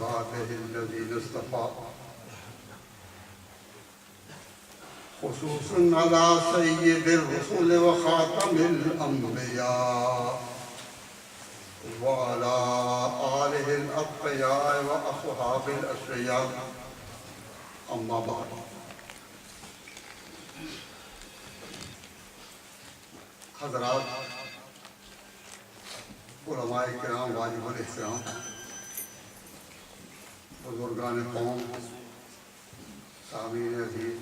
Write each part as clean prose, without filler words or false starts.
عباده الذين اصطفى خصوصا على سيد الرسل وخاتم الأنبياء وعلى آله الأتقياء وأصحاب الأشرياء أما بعد حضرات علماء کرام واجب الاحترام بزرگان قوم سامعین عزیز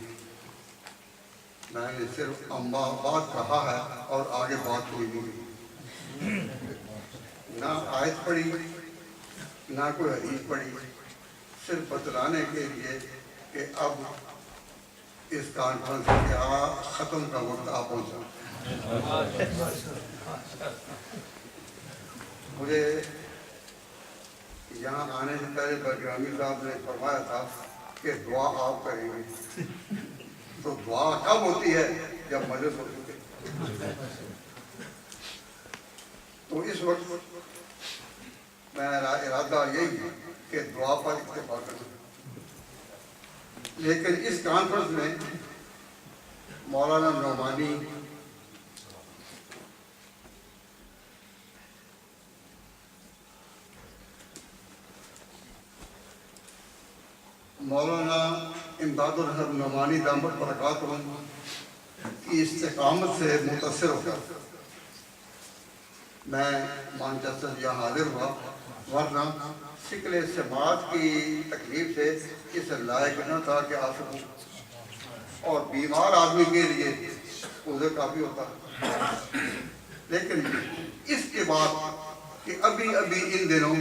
میں نے صرف اما بات کہا ہے اور آگے بات کوئی نہیں نہ آیت پڑھی نہ کوئی حدیث پڑھی صرف بتلانے کے لیے کہ اب اس کانفرنس کے ختم کا وقت آ پہنچا مجھے یہاں آنے سے پہلے برگرامی صاحب نے فرمایا تھا کہ دعا آپ کریں گے تو دعا کب ہوتی ہے جب مجلس ہو چکے تو اس وقت میرا ارادہ یہی ہے کہ دعا پر اکتفا کروں لیکن اس کانفرنس میں مولانا نعمانی مولانا امداد الحق نعمانی دامت برکاتہ کی استقامت سے متاثر ہو کر میں مانچسٹر یہاں حاضر ہوا ورنہ شکل سماعت کی تکلیف سے اس لائق نہ تھا کہ آ سکوں اور بیمار آدمی کے لیے عذر کافی ہوتا لیکن اس کے بعد کہ ابھی ان دنوں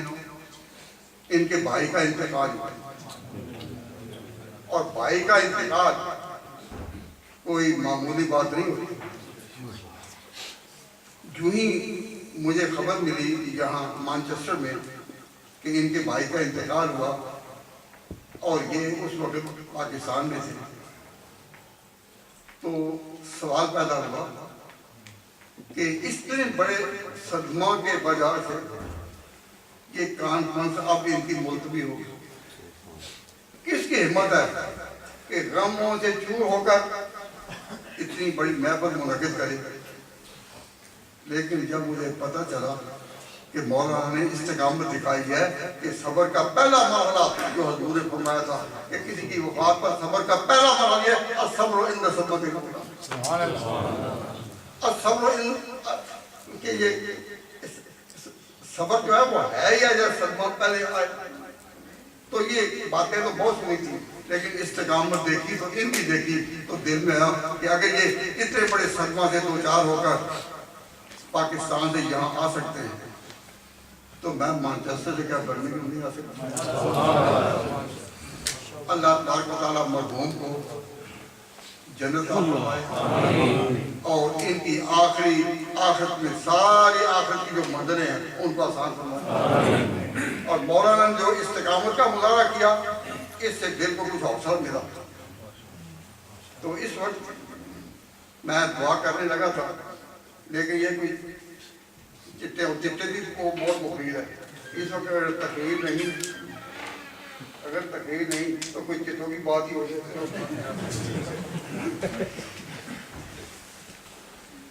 ان کے بھائی کا انتقال ہوا اور بھائی کا انتقال کوئی معمولی بات نہیں ہوتی جو ہی مجھے خبر ملی یہاں مانچسٹر میں کہ ان کے بھائی کا انتقال ہوا اور یہ اس وقت پاکستان میں تھے تو سوال پیدا ہوا کہ اتنے بڑے صدمہ کے بجا سے یہ کانفرنس اب ان کی ملتوی ہو کس کی ہمت ہے کہ غموں سے چور ہو کر اتنی بڑی محفل منعقد کرے لیکن جب مجھے پتہ چلا کہ مولانا نے استقامت دکھائی ہے کہ صبر کا پہلا مرحلہ جو حضور نے فرمایا تھا کہ کسی کی وفات پر صبر کا پہلا مرحلہ یہ الصبر عند صدمۃ الموت سبحان اللہ الصبر کہ یہ صبر جو ہے وہ ہے یا جب صدمہ پہلے آئے تو یہ باتیں تو بہت سنی تھی لیکن استقامت دیکھی تو ان کی دیکھی تو دل میں آیا کہ اگر یہ اتنے بڑے صدمہ سے دو چار ہو کر پاکستان سے یہاں آ سکتے ہیں تو میں مانچسٹر سے کیا برمنگھم نہیں آ سکتا اللہ تبارک و تعالیٰ مرحوم کو جنت عطا فرمائے اور ان کی آخرت میں ساری آخرت کی جو مندریں ہیں ان کو آسان فرمائے اور مولانا نے جو استقامت کا مظاہرہ کیا اس سے دل کو کچھ حوصلہ ملا تو اس وقت میں دعا کرنے لگا تھا لیکن یہ کوئی چٹے بھی بہت مفید ہے اس وقت اگر تقریر نہیں تو کوئی چٹوں کی بات ہی ہو جائے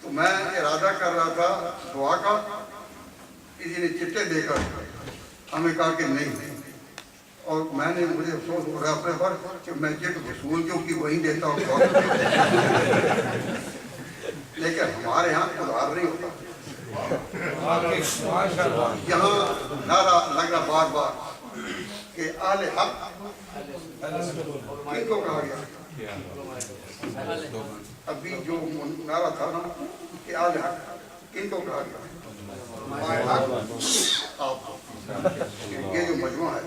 تو میں ارادہ کر رہا تھا دعا کا کسی نے چٹے دے کر ہمیں کہا کہ نہیں اور میں نے مجھے افسوس ہو رہا اپنے پر کہ میں چٹ وصول کیونکہ وہی دیتا ہوں لیکن ہمارے ہاں ادھار نہیں ہوتا یہاں نعرہ لگ رہا بار بار کہ اہل حق کن کو کہا گیا ابھی جو نعرہ تھا نا کہ اہل حق کن کو کہا گیا آپ یہ جو مجموعہ ہے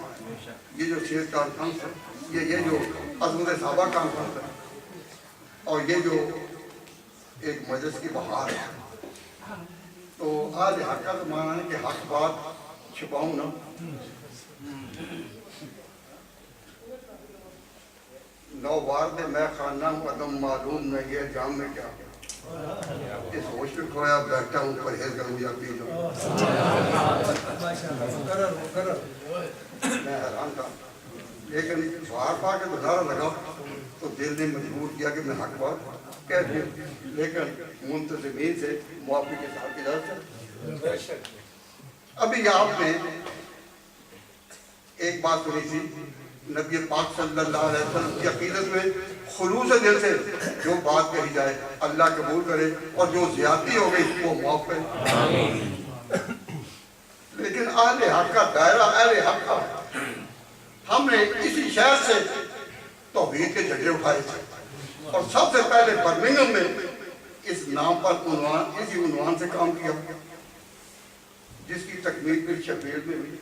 یہ جو شیخ کانفرنس ہے یہ جو عظمت صحابہ کانفرنس ہے اور یہ جو ایک مجلس کی بہار ہے تو آج حق کا تو مانا ہے کہ حق بات چھپاؤں نا نو وارد میں خانہ ہوں عدم معلوم میں یہ جام میں کیا اس ہوش میں کھویا بیٹھا ہوں پرہیز کروں یا پی جاؤں میں حیران تھا، لیکن بار بار کے گزارا لگا تو دل نے مجبور کیا کہ میں حق بات کہہ دوں، لیکن منتظمین سے معافی کے ساتھ اجازت ہے۔ ابھی آپ نے ایک بات سنی تھی، نبی پاک صلی اللہ علیہ وسلم کی عقیدت میں خلوص دل سے جو بات کہی جائے اللہ قبول کرے، اور جو زیادتی ہو گئی وہ معاف کرے۔ لیکن اہل حق کا دائرہ اہل حق کا، ہم نے اسی شہر سے توحید کے جھنڈے اٹھائے تھے، اور سب سے پہلے برمنگھم میں اس نام پر اسی عنوان سے کام کیا، جس کی تکمیل پھر شفیل میں ہوئی۔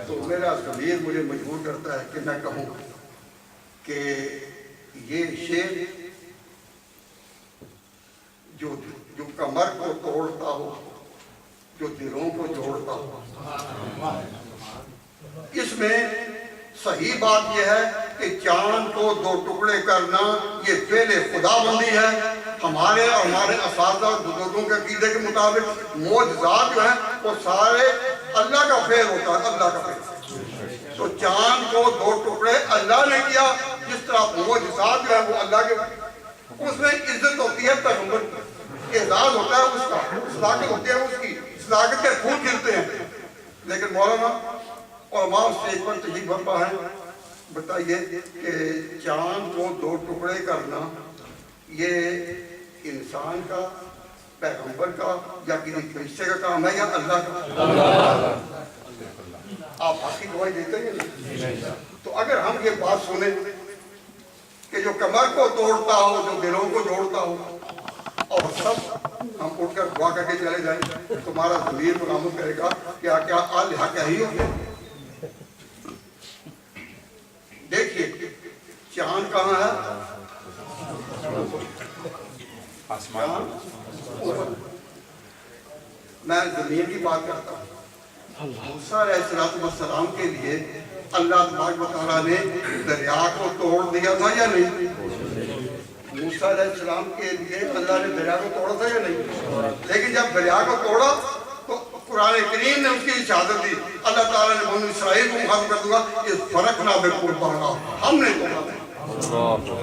تو میرا ضمیر مجھے مجبور کرتا ہے کہ میں کہوں کہ یہ شعر جو کمر کو توڑتا ہو، جو دلوں کو جوڑتا ہو، اس میں صحیح بات یہ ہے کہ چاند کو دو ٹکڑے کرنا یہ فعل خدا بندی ہے۔ ہمارے اور ہمارے اساتذہ بزرگوں کے عقیدے کے مطابق معجزات جو ہیں وہ سارے اللہ کا فعل ہوتا ہے، اللہ کا فعل۔ تو چاند کو دو ٹکڑے اللہ نے کیا، جس طرح معجزات جو ہے وہ اللہ کے، اس میں عزت ہوتی ہے پیغمبر کی، اعزاز ہوتا ہے اس کا، صداقت ہوتی ہے اس کی، صداقت کے پھول کھلتے ہیں۔ لیکن مولانا علماء اس سے ایک پر تجیب برپا ہے، بتائیے کہ چاند کو دو ٹکڑے کرنا یہ انسان کا، پیغمبر کا، یا کسی فرشتے کا کام ہے یا اللہ کا؟ آپ حق کی گواہی دیتے ہیں۔ تو اگر ہم یہ بات سنیں کہ جو کمر کو توڑتا ہو، جو دلوں کو جوڑتا ہو، اور سب ہم اٹھ کر دعا کر کے چلے جائیں، تمہارا ضمیر برآمد کرے گا کیا اہل حق یہی ہوتے ہیں؟ دیکھیے چاند کہاں ہے؟ میں زمین کی بات کرتا ہوں۔ موسیٰ علیہ السلام کے لیے اللہ تبارک و تعالیٰ نے دریا کو توڑ دیا تھا یا نہیں؟ موسیٰ علیہ السلام کے لیے اللہ نے دریا کو توڑا تھا یا نہیں؟ لیکن جب دریا کو توڑا تو قرآن کریم نے اس کی اشارت دی، اللہ تعالیٰ نے بنی اسرائیل کو مخاطب کر دیا کہ فرقنا بکم البحر، ہم نے توڑا تھا،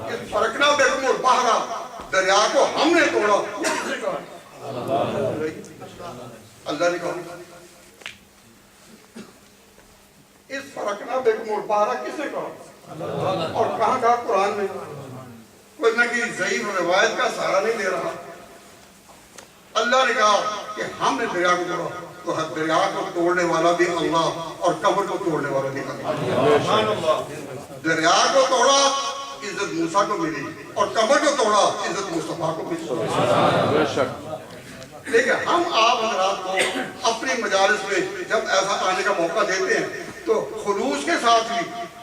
اس فرقنا بکم البحر، دریا کو ہم نے توڑا۔ اللہ نے کہا اس فرقنا بکم البحر کس نے کہا اور کہاں کہا قرآن میں؟ کوئی نہ کہ ضعیف روایت کا سہارا نہیں دے رہا۔ اللہ نے کہا کہ ہم نے دریا کو توڑا، تو دریا کو توڑنے والا بھی اللہ اور قبر کو توڑنے والا بھی اللہ۔ دریا کو توڑا عزت موسیٰ کو ملی، اور قبر کو توڑا عزت مصطفیٰ کو ملی۔ لیکن ہم آپ حضرات کو اپنی مجالس میں جب ایسا آنے کا موقع دیتے ہیں تو خلوص کے ساتھ بھی،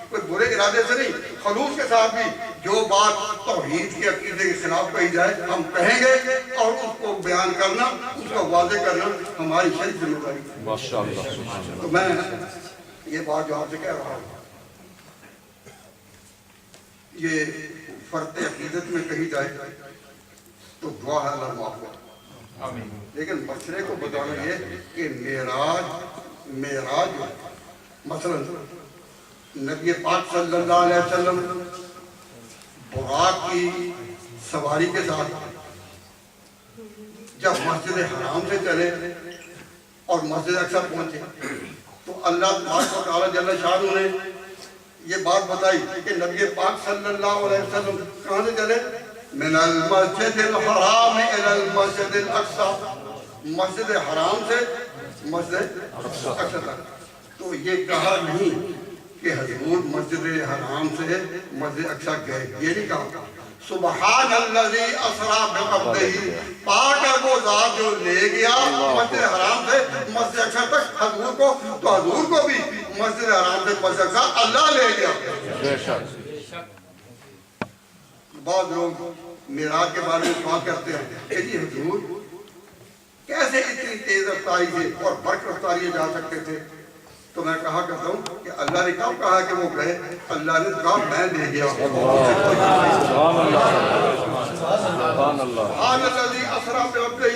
کوئی برے ارادے سے نہیں، خلوص کے ساتھ بھی جو بات توحید کے عقیدے کے خلاف کہی جائے ہم کہیں گے، اور اس کو بیان کرنا، اس کو واضح کرنا ہماری شریف ذمہ داری ہے۔ ماشاءاللہ۔ تو میں یہ بات جو آپ سے کہہ رہا ہوں یہ فرد عقیدت میں کہی جائے تو دعا ہے اللہ معاف کرے، لیکن مسئلے کو بتانا یہ کہ معراج مثلا نبی پاک صلی اللہ علیہ وسلم براق کی سواری کے ساتھ جب مسجد حرام سے چلے اور مسجد اقصی پہنچے تو اللہ تبارک و تعالیٰ جل شانہ نے یہ بات بتائی کہ نبی پاک صلی اللہ علیہ وسلم کہاں سے چلے؟ من المسجد الحرام الى المسجد الاقصی، مسجد حرام سے مسجد اقصی تک۔ تو یہ کہا نہیں کہ حضور مسجد حرام سے مسجد اقصی گئے، یہ نہیں کہا۔ سبحان الذی اسریٰ بعبدہ، پاک ہے وہ ذات جو لے گیا مسجد حرام سے مسجد اقصی تک حضور کو، تو حضور کو بھی مسجد حرام سے مسجد اقصی اللہ لے گیا۔ بعض لوگ معراج کے بارے میں سوال کرتے ہیں کہ جی حضور کیسے اتنی تیز رفتاری سے اور برق رفتاری جا سکتے تھے؟ تو میں کہا کرتا ہوں کہ اللہ نے کب کہا کہ وہ گئے؟ اللہ نے کہا میں لے گیا۔ سبحان الذی اسریٰ بعبدہ،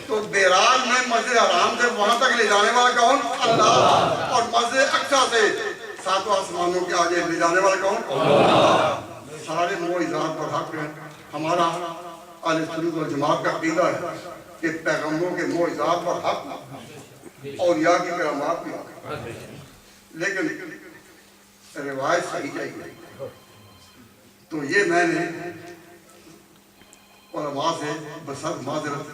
تو بیرال میں مسجد حرام سے وہاں تک لے جانے والا کون؟ اللہ. اور مسجد اقصی سے ساتوں آسمانوں کے آگے لے جانے والا کون؟ اللہ. سارے معجزات پر حق ہیں. ہمارا اہل سنت والجماعت کا عقیدہ ہے کہ پیغمبروں کے معجزات پر حق، اولیاء کی کرامات بھی حق، لیکن روایت صحیح چاہیے. تو یہ میں نے علماء سے بصد معذرت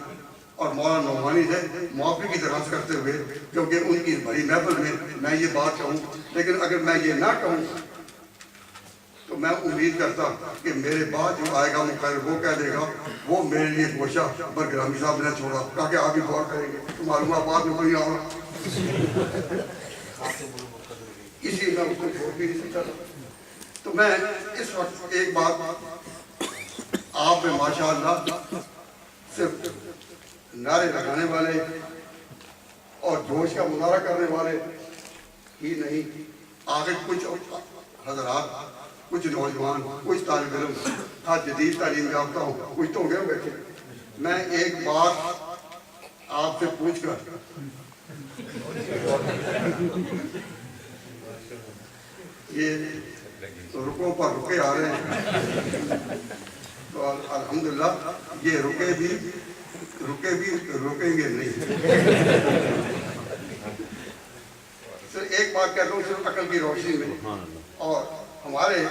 اور مولانا نعمانی سے معافی کی درخواست کرتے ہوئے، کیونکہ ان کی بڑی محفل میں یہ بات کہوں، لیکن اگر میں یہ نہ کہوں تو میں امید کرتا کہ میرے بعد جو آئے گا مقرر وہ کہہ دے گا وہ میرے لیے گوشہ برگرامی صاحب نے چھوڑا، کہا کہ آپ ہی غور کریں گے تو معلوم آباد میں کوئی آؤں. اسی میں اس کو چھوڑ بھی نہیں سکتا. تو میں اس وقت ایک بات آپ میں ماشاءاللہ صرف نعرے لگانے والے اور جوش کا مظاہرہ کرنے والے ہی نہیں، آگے کچھ حضرات، کچھ نوجوان، کچھ طالب علم آج جدید تعلیم یافتہ ہوں، کچھ تو گئے بیٹھے. میں ایک بات آپ سے پوچھ کر یہ رکوں پر رکے آ رہے ہیں تو الحمدللہ یہ رکے بھی رکیں گے نہیں. صرف ایک بات کہتا ہوں صرف عقل کی روشنی میں، اور ہمارے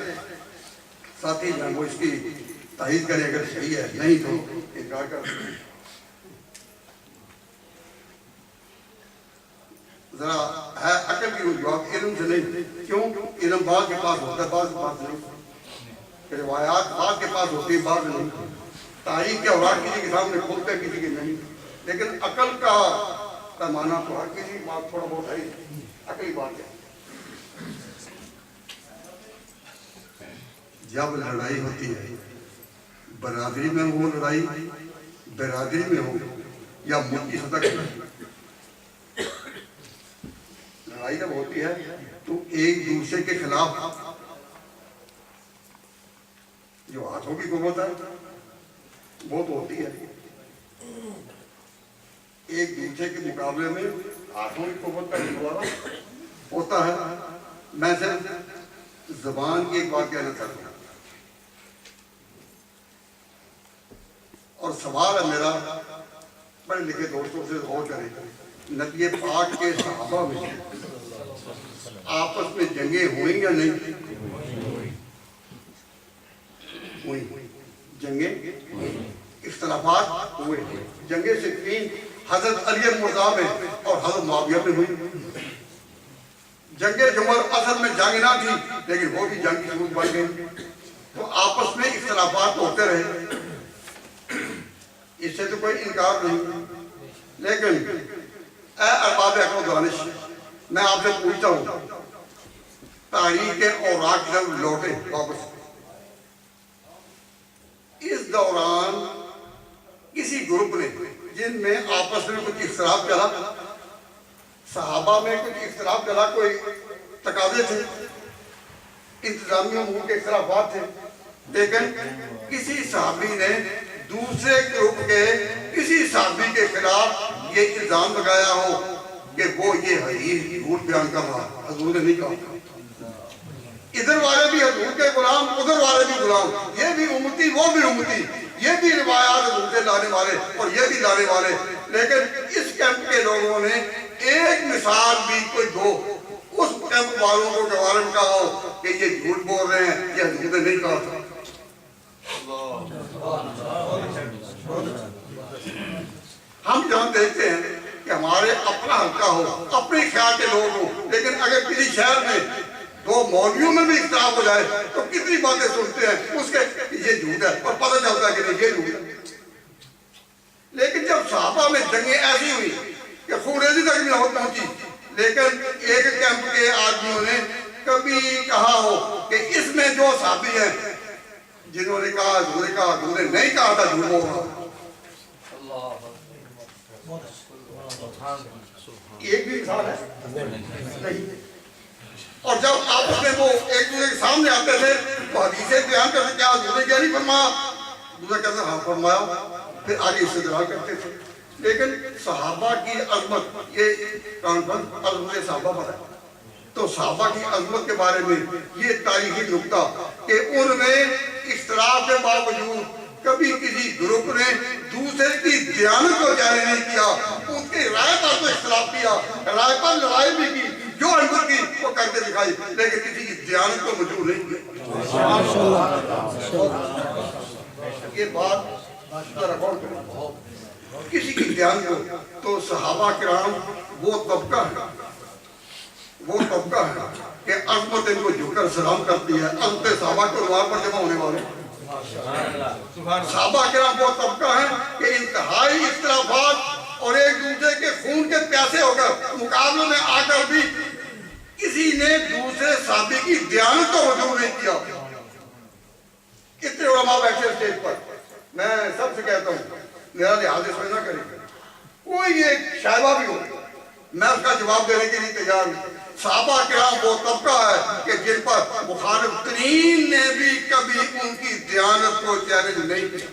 ساتھی جو ہیں وہ اس کی تائید کریں اگر صحیح ہے، نہیں تو انکار کر. ذرا ہے عقل کی جواب علم سے نہیں. کیوں؟ علم بعض کے پاس ہوتا ہے، بعض کے پاس نہیں. روایات بعض کے پاس ہوتی ہے، بعض نہیں. تاریخ کے اوراق کسی کے سامنے کھولتے ہیں، کسی کے نہیں. لیکن عقل کا پیمانہ تو ہر کسی کی بات تھوڑا بہت ہے، عقلی بات ہے. جب لڑائی ہوتی ہے برادری میں، وہ لڑائی برادری میں ہو یا ملکی سطح کی لڑائی جب ہوتی ہے تو ایک دوسرے کے خلاف جو ہاتھوں کی قوت ہے وہ تو ہوتی ہے. ایک دوسرے کے مقابلے میں ہاتھوں کی قوت کا مقابلہ ہوتا ہے. میں صرف زبان کی ایک بات کہنا چاہتا ہوں، اور سوال ہے میرا پڑھے لکھے دوستوں سے غور کریں. نبی پاک کے صحابہ میں آپس میں جنگیں ہوئیں یا نہیں ہوئی؟ جنگیں، اختلافات ہوئے. جنگیں صفین حضرت علی مرضا میں اور حضرت معاویہ میں ہوئی. جنگ جمل اصل میں جنگ نہ تھی لیکن وہ بھی جنگ کی صورت بن گئی. تو آپس میں اختلافات ہوتے رہے، اس سے تو کوئی انکار نہیں. لیکن اے ارباب عقل و دانش، میں آپ سے پوچھتا ہوں، تاریخ کے اوراق کی طرف لوٹے واپس. اس دوران کسی گروپ نے جن میں آپس میں کچھ اختلاف چلا، صحابہ میں کچھ اختلاف چلا، کوئی تقاضے تھے، انتظامی امور کے اختلافات تھے، لیکن کسی صحابی نے دوسرے گروپ کے کسی صحابی کے خلاف یہ الزام لگایا ہو کہ وہ یہ حدیث جھوٹ بیان کر رہا. حضور نے نہیں کہا. ادھر والے بھی حضور کے غلام، ادھر والے بھی غلام، یہ بھی امتی وہ بھی امتی، یہ بھی روایات حضور سے لانے والے اور یہ بھی لانے والے. لیکن اس کیمپ کے لوگوں نے ایک مثال بھی کوئی دو اس کیمپ والوں کو گوارن کہا ہو کہ یہ جھوٹ بول رہے ہیں، یہ حضور نے نہیں کہا تھا. ہم جہاں دیکھتے ہیں کہ ہمارے اپنا حلقہ ہو، اپنے خیال کے لوگ ہوں، لیکن اگر کسی شہر میں دو مولویوں میں بھی اختلاف ہو جائے تو کتنی باتیں سنتے ہیں اس کے یہ جھوٹ ہے، اور پتہ چلتا ہے کہ نہیں یہ جھوٹ ہے. لیکن جب صحابہ میں جنگیں ایسی ہوئی کہ خوریزی تک بھی نوبت پہنچی، لیکن ایک کیمپ کے آدمیوں نے کبھی کہا ہو کہ اس میں جو صحابی ہیں جنہوں نے کہا حضور نے کہا، حضور نے نہیں کہا تھا، جھوٹ بول رہا. ایک بھی مثال ہے نہیں. اور جب آپس میں وہ ایک دوسرے کے سامنے آتے تھے تو حدیثیں بیان کرتے کیا حضور نے کیا نہیں فرمایا، دوسرا کہتے ہاں فرمایا، پھر آگے استدلال کرتے تھے. لیکن صحابہ کی عظمت، یہ کانفرنس عظمت صحابہ پر ہے، تو صحابہ کی عظمت کے بارے میں یہ تاریخی نکتہ کہ ان میں اختلاف کے باوجود کبھی کسی گروپ نے دوسرے کی دیانت کو جائز نہیں کیا، ان کی رائے پر تو اختلاف کیا، رائے پر لڑائی بھی کی، جو انور کی وہ کرتے دکھائی، لیکن کسی کی دیانت کو مجبور نہیں کیا۔ یہ بات ذرا غور کریں، کسی کی دیانت کو، تو صحابہ کرام وہ طبقہ ہے کہ عظمت ان کو جھک کر سلام کرتی ہے، عظمت صحابہ کے عنوان پر جمع ہونے والے صحابہ کرام وہ طبقہ ہے کہ انتہائی اختلافات اور ایک دوسرے کے خون کے پیاسے ہو کر مقابلوں میں آ کر بھی کسی نے دوسرے صحابی کی دیانت کو مجبور نہیں کیا۔ کتنے علماء بیٹھے اسٹیج پر، میں سب سے کہتا ہوں میرا لحاظ اس میں نہ کرے، کوئی ایک شائبہ بھی ہو میں اس کا جواب دینے کے لیے تیار ہوں۔ صحابہ کرام وہ طبقہ ہے کہ جن پر مخالف ترین نے بھی کبھی ان کی دیانت کو چیلنج نہیں کیا۔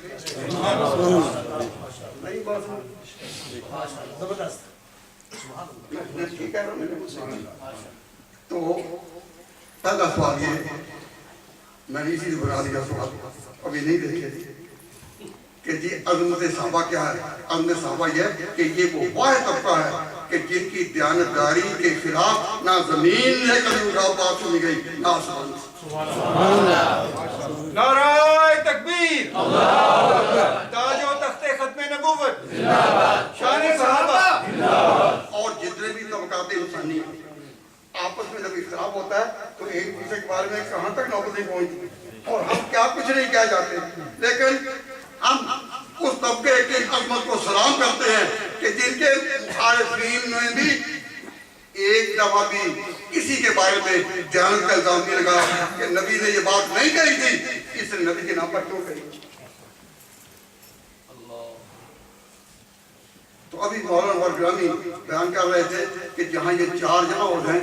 نہیں بات ٹھیک ہے نا؟ تو پہلا سوال یہ میں نے اسی سے بنا دیا سوال، ابھی نہیں دیکھے کہ جی عظمت صحابہ کیا ہے۔ عظمت صحابہ یہ کہ یہ وہ واحد طبقہ ہے کہ جن کی دیانتداری کے خلاف نہ زمین ہے کبھی اٹھا بات سنی گئی، نہ آسمان۔ نعرہ تکبیر، تاج و تخت ختم نبوت، شان صحابہ۔ اور جتنے بھی طبقات انسانی ہیں آپس میں جب اختلاف ہوتا ہے تو ایک دوسرے کے بارے میں کہاں تک نوبت نہیں پہنچتی، اور ہم کیا کچھ نہیں کہہ جاتے، لیکن ہم اس طبقے کی عظمت کو سلام کرتے ہیں کہ جن کے مخالفین نے بھی ایک دفعہ بھی کسی کے بارے میں دیانت کا الزام نہیں لگا کہ نبی نے یہ بات نہیں کہی تھی، اس نے نبی کے نام پر کیوں کہی۔ تو ابھی مولانا اور گرامی بیان کر رہے تھے کہ جہاں یہ چار جمع ہو جائیں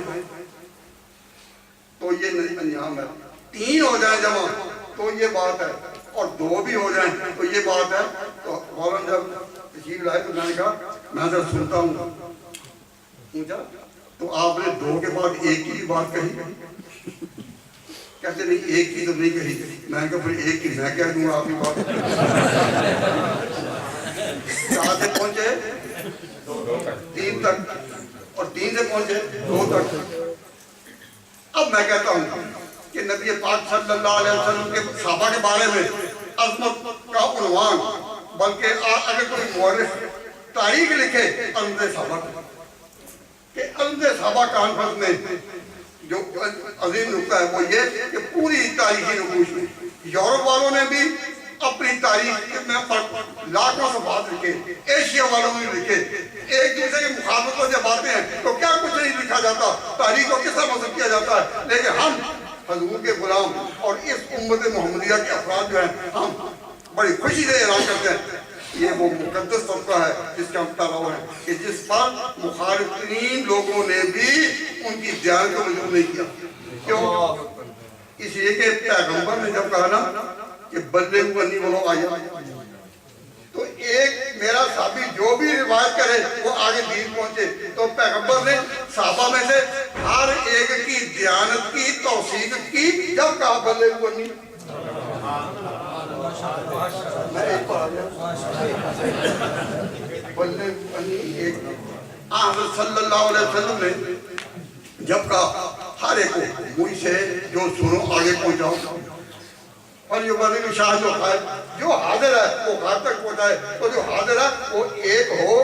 تو یہ انجام ہے، تین ہو جائیں جمع تو یہ بات ہے، اور دو بھی ہو جائیں تو یہ بات ہے۔ تو مولانا جب تشریف لائے تو میں نے کہا میں ذرا سنتا ہوں، پوچھا تو آپ نے دو کے بعد ایک کی بات کہی، کہتے نہیں ایک کی تو نہیں کہی، میں نے کہا پھر ایک کی میں کہہ دوں آپ کی بات۔ کہاں سے پہنچے؟ تین تک، اور تین سے پہنچے دو تک۔ اب میں کہتا ہوں کہ نبی پاک صلی اللہ علیہ وسلم کے صحابہ کے بارے میں عظمت کا عنوان، بلکہ اگر کوئی مورخ تاریخ لکھے عظمت صحابہ کہ عظمت صحابہ کانفرنس میں جو عظیم نکتہ ہے وہ یہ کہ پوری تاریخی نقوش میں یورپ والوں نے بھی اپنی تاریخ میں لاکھوں صفحات لکھے، ایشیا والوں نے لکھے، ایک دوسرے کے مخالفت میں جب آتے ہیں تو کیا کچھ نہیں لکھا جاتا، تاریخ کو کس طرح منسوخ کیا جاتا ہے، لیکن ہم حضور کے غلام اور اس امت محمدیہ کے افراد جو ہیں ہم بڑی خوشی سے اعلان کرتے ہیں یہ وہ مقدس طبقہ ہے جس کا ہم طلب ہے کہ جس پر مخالف ترین لوگوں نے بھی ان کی دیانت کو مجبور نہیں کیا۔ کیوں؟ اس لیے کہ پیغمبر نے جب کہا نا کہ بلغوا عنی ولو آیا، تو ایک میرا صحابی جو بھی روایت کرے وہ آگے دین پہنچے، تو پیغمبر نے صحابہ میں سے ہر ایک کی دیانت کی توثیق کی جب کہا بلغوا عنی۔ میں ایک پڑھا دیا بلغوا عنی ایک، حضرت صلی اللہ علیہ وسلم نے جب کہا ہر ایک کو مجھ سے جو سنو آگے پہنچاؤ، اور یہ بلغ شاہ جو حاضر ہے وہ غار تک پہنچائے، تو جو حاضر ہے وہ ایک ہو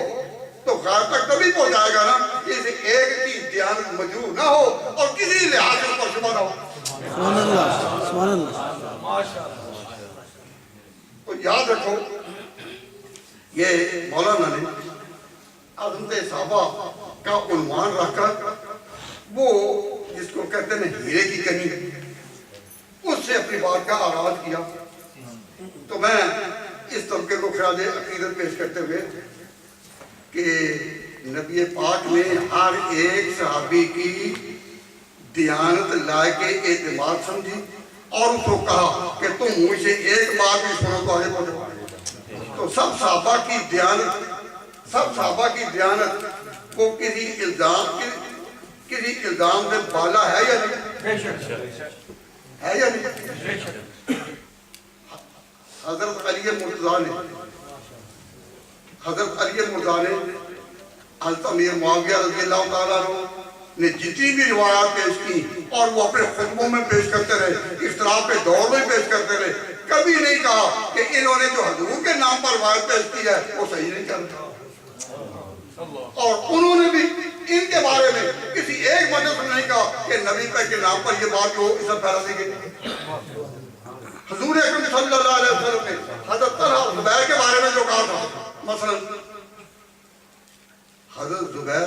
تو غار تک تبھی پہنچائے گا نا کہ ایک کی دیانت مجروح نہ ہو اور کسی لحاظ سے پر شبہ نہ ہو۔ سبحان اللہ، سبحان اللہ۔ تو یاد رکھو یہ مولانا نے عظمت صحابہ کا عنوان رکھ کر وہ جس کو کہتے ہیں ہیرے کی کنی اس سے اپنی بات کا آغاز کیا۔ تو میں اس طبقے کو خراج عقیدت پیش کرتے ہوئے کہ نبی پاک نے ہر ایک صحابی کی دیانت لائق اعتماد سمجھی اور اس کو کہا کہ تم مجھ سے ایک بات بھی سنو تو آگے پہنچو۔ تو سب صحابہ کی دیانت سب صحابہ کی دیانت وہ کسی الزام سے بالا ہے یا نہیں؟ بے شک ہے یا نہیں؟ بے شک حضرت علی مرتضیٰ نے حضرت امیر معاویہ رضی اللہ تعالیٰ عنہ نے جتنی بھی روایات پیش کی اور وہ اپنے خطبوں میں پیش کرتے رہے، اختلاف کے دور میں پیش کرتے رہے، کبھی نہیں کہا کہ انہوں نے جو حضور کے نام پر روایت پیش کی ہے وہ صحیح نہیں کر رہا، اور انہوں نے بھی ان کے بارے میں کسی ایک مجلس میں نہیں کہا کہ نبی پاک کے نام پر یہ بات جو اس سے پھیلا دی گئی۔ حضور اکرم صلی اللہ علیہ وسلم نے حضرت طلحہ اور زبیر کے بارے میں جو کہا تھا، مثلا حضرت زبیر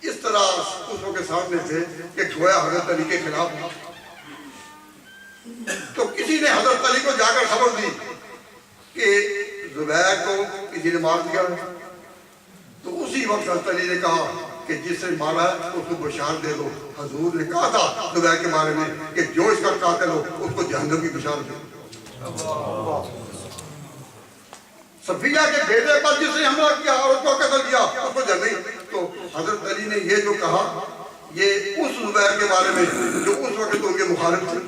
اس طرح دوسروں کے سامنے تھے کہ گویا حضرت علی کے خلاف، تو کسی نے حضرت علی کو جا کر خبر دی کہ زبیر کو کسی نے مار دیا ہے، تو اسی وقت حضرت علی نے کہا کہ جس سے مارا ہے اس کو بشارت دے دو۔ حضور نے کہا تھا زبیر کے بارے میں کہ جو اس کا قاتل ہو اس کو جہنم کی بشارت دے دو۔ صفیہ کے بیٹے پر جس نے حملہ کیا اور اس کو قتل کیا اس کو جہنم، تو حضرت علی نے یہ جو کہا یہ اس زبیر کے بارے میں جو اس وقت ان کے مخالف تھے،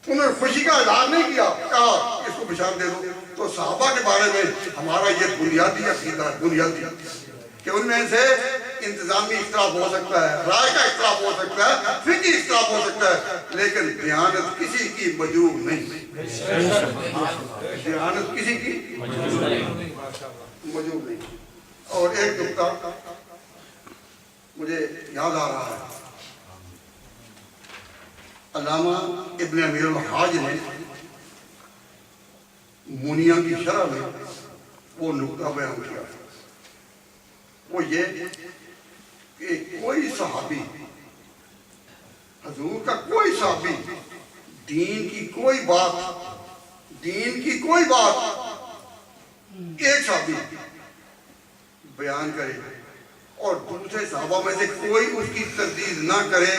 انہوں نے خوشی کا اظہار نہیں کیا، کہا اس کو بشارت دے دو۔ تو صحابہ کے بارے میں ہمارا یہ بنیادی عقیدہ ہے، بنیادی، کہ ان میں سے انتظامی اختلاف ہو سکتا ہے، رائے کا اختلاف ہو سکتا ہے، فقہی اختلاف ہو سکتا ہے، لیکن دیانت کسی کی مجروح نہیں، دیانت کسی کی مجروح نہیں۔ اور ایک نکتہ مجھے یاد آ رہا ہے، علامہ ابن امیر الحاج نے منیہ کی شرح میں وہ نکتہ بیان کیا، وہ یہ کہ کوئی صحابی، حضور کا کوئی صحابی دین کی کوئی بات ایک صحابی بیان کرے اور دوسرے صحابہ میں سے کوئی اس کی تردید نہ کرے،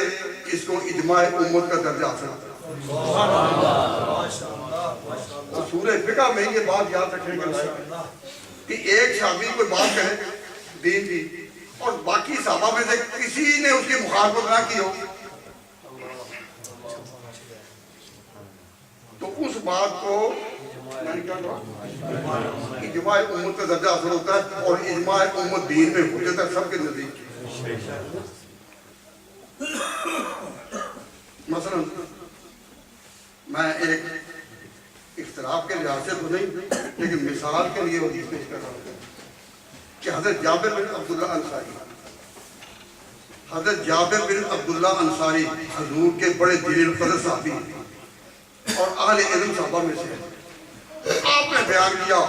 اس کو اجماع امت کا درجہ حاصل ہے۔ سورہ فقہ میں یہ بات یاد رکھنے کے لیے کہ ایک صحابی کوئی بات کہے دین کی اور باقی صحابہ میں سے کسی نے اس کی مخالفت نہ کی ہو، تو اس بات کو اجماع امت کا درجہ حاصل ہوتا ہے، اور اجماع امت دین میں حجت ہے سب کے نزدیک۔ مثلا میں ایک اختلاف کے لحاظ سے تو نہیں لیکن مثال کے لیے حدیث پیش کر رہا ہوں کہ حضرت جابر بن عبداللہ انصاری حضور کے بڑے جلیل القدر صحابی اور اہل علم صحابہ میں سے، آپ نے بیان کیا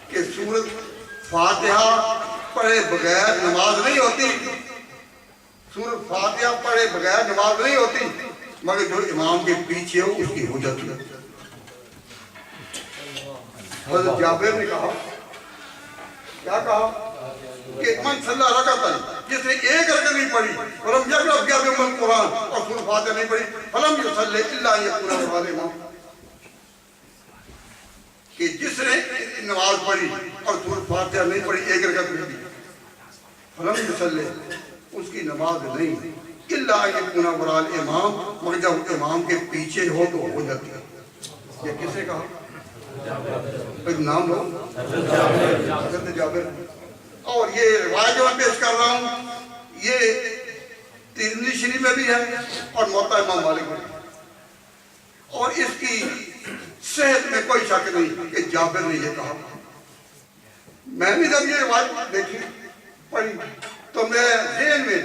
کہ سورۃ فاتحہ پڑھے بغیر نماز نہیں ہوتی، سورۃ فاتحہ پڑھے بغیر نماز نہیں ہوتی، مگر جو امام کے پیچھے ہو اس کی حجت ہے۔ حضرت جابر نے کہا، کیا کہا کہ من صلی رکعتن، جس نے ایک رکعت نہیں پڑھی فلم یقرأ بها بأم القرآن اور سورۃ فاتحہ نہیں پڑھی فلم یصلی الا ان یکون مع الامام، کہ جس نے نماز پڑھی اور سورۃ فاتحہ نہیں پڑھی، ایک رکعت نہیں پڑھی، فلم یصلی، اس کی نماز نہیں، الا ان یکون مع الامام، مگر جب امام کے پیچھے ہو تو ہو جاتی ہے۔ یہ کس نے کہا؟ ایک نام لو، حضرت جابر۔ اور یہ روایت جو میں پیش کر رہا ہوں یہ ترمذی شریف میں بھی ہے اور موطا امام مالک میں، اور اس کی صحت میں کوئی شک نہیں کہ جابر نے یہ کہا۔ میں نے جب یہ روایت دیکھی پڑھی تو میرے ذہن میں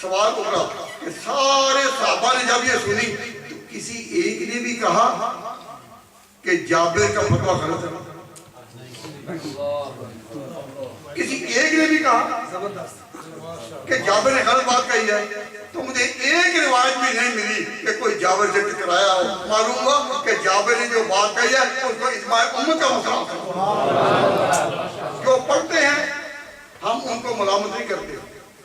سوال اٹھا کہ سارے صحابہ نے جب یہ سنی تو کسی ایک نے بھی کہا کہ جابر کا فتویٰ غلط ہے؟ کسی ایک نے بھی کہا کہ جابر نے غلط بات کہی ہے؟ تو مجھے ایک روایت بھی نہیں ملی کہ کوئی جابر سے ٹکرایا ہو۔ معلوم ہوا کہ جابر نے جو بات کہی ہے اس کو اجماع امت کا مسئلہ ہے۔ جو پڑھتے ہیں ہم ان کو ملامت نہیں کرتے،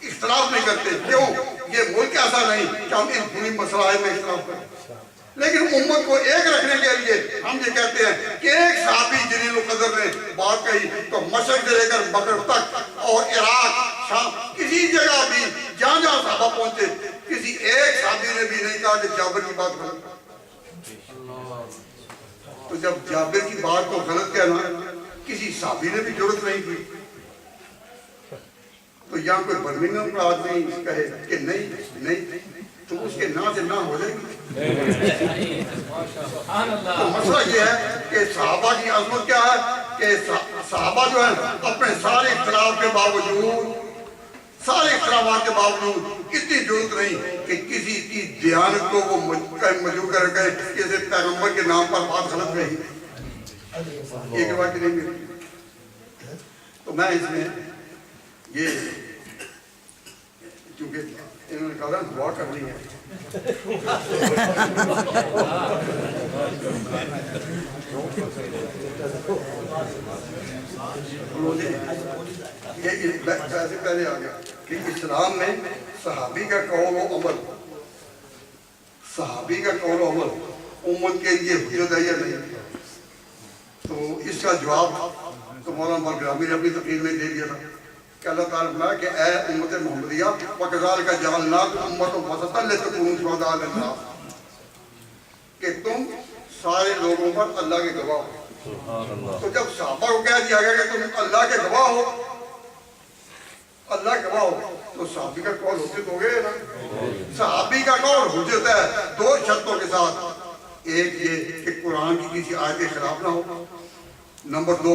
اختلاف نہیں کرتے، کیوں؟ یہ ملک ایسا نہیں کہ ہم ان پوری مسائل میں اختلاف کریں، لیکن امت کو ایک رکھنے کے لیے ہم یہ کہتے ہیں کہ ایک صحابی جلیل القدر سکندر نے بات کہی تو مشرق سے لے کر مغرب تک اور عراق شام کسی جگہ بھی جہاں جہاں صحابہ پہنچے کسی ایک صحابی نے بھی نہیں کہا کہ جابر کی بات غلط. تو جب جابر کی بات کو غلط کہنا کسی صحابی نے بھی جرت نہیں کی تو یہاں کوئی برمنگھم کا آدمی کہے کہ نہیں تو اس کے نا سے نہ ہو جائے گی. تو مسئلہ یہ ہے کہ صحابہ کی عظمت کیا ہے کہ صحابہ جو ہیں اپنے سارے اختلاف کے باوجود سارے اختلافات کے باوجود اتنی ضرورت نہیں کہ کسی کی دیانت کو وہ مجبور کر کے کسی پیغمبر کے نام پر بات غلط کہی. ایک بات نہیں ملی. تو میں اس میں یہ کیونکہ انہوں نے کہا دعا کرنی ہے یہ ایسے پہلے آ گیا کہ اسلام میں صحابی کا قول و عمل امت کے لیے حجت ہے یا نہیں. تو اس کا جواب تو مولانا گرامی نے اپنی تقریر میں دے دیا تھا کہ اللہ تعالیٰ فرمایا کہ اے امت محمدیہ وَكَذَلِكَ جَعَلْنَاكُمْ أُمَّةً وَسَطًا لِتَكُونُوا شُهَدَاءَ عَلَى النَّاسِ کہ تم سارے لوگوں پر اللہ کے گواہ ہو. تو جب صحابہ کو کہہ دیا گیا کہ تم اللہ کے گواہ ہو تو صحابی کا قول حجت ہو گئے نا. صحابی کا قول حجت ہے دو شرطوں کے ساتھ. ایک یہ کہ قرآن کی کسی آیت کے خلاف نہ ہو. نمبر دو